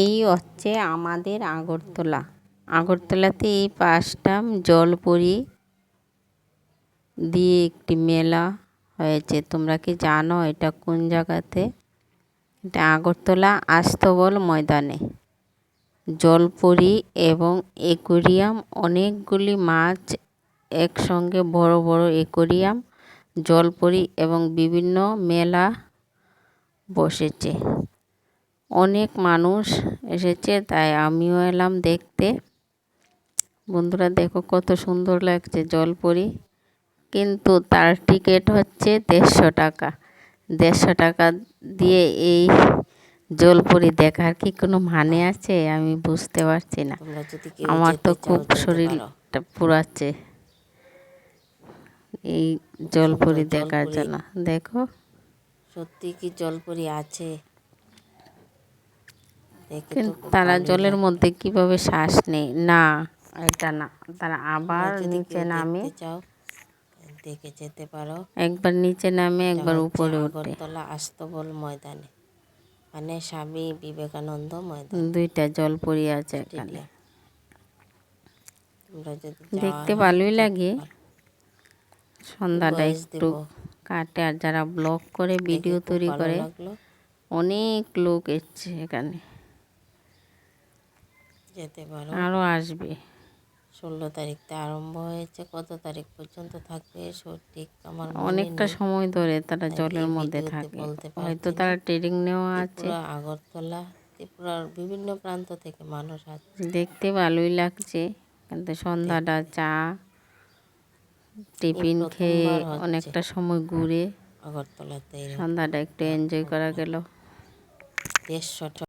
এই হচ্ছে আমাদের আগরতলা। আগরতলাতে এই পাঁচটা জলপরি দিয়ে একটি মেলা হয়েছে। তোমরা কি জানো এটা কোন জায়গাতে? এটা আগরতলা আস্তবল ময়দানে। জলপরি এবং অ্যাকোয়ারিয়াম, অনেকগুলি মাছ একসঙ্গে, বড় বড় অ্যাকোয়ারিয়াম, জলপরি এবং বিভিন্ন মেলা বসেছে। অনেক মানুষ এসেছে, তাই আমিও এলাম দেখতে। বন্ধুরা দেখো কত সুন্দর লাগছে জলপরি, কিন্তু তার টিকিট হচ্ছে 150 টাকা। 150 টাকা দিয়ে এই জলপরি দেখার কি কোনো মানে আছে? আমি বুঝতে পারছি না। আমার তো খুব শরীরটা পুড়াচ্ছে এই জলপরি দেখার জন্য। দেখো সত্যি কি জলপরি আছে? কিন্তু তারা জলের মধ্যে কিভাবে শ্বাস নেয়? না, এটা না, তারা আবার নিচে নামে। দেখে যেতে পারো। একবার নিচে নামে, একবার উপরে ওঠে। আগরতলা আস্তবল ময়দানে, মানে স্বামী বিবেকানন্দ ময়দান। দুইটা জলপরি আছে এখানে। তোমরা যদি দেখতে ভালোই লাগে। সন্ধ্যাটা একটু কাটে, আর যারা ব্লগ করে, ভিডিও তৈরি করে, অনেক লোক এসছে এখানে। যেতে পারো, আরো আসবে। 16 তারিখতে আরম্ভ হয়েছে, কত তারিখ পর্যন্ত থাকবে সঠিক আমার অনেকটা সময় ধরে তারা জলের মধ্যে থাকে। হয়তো তারা ট্রেনিং নেওয়া আছে। আগরতলা, ত্রিপুরার বিভিন্ন প্রান্ত থেকে মানুষ আসছে। দেখতে ভালোই লাগছে, কিন্তু সন্ধ্যাটা চা টিফিন খেয়ে অনেকটা সময় ঘুরে আগরতলাতে সন্ধ্যাটা একটু এনজয় করা গেল। 150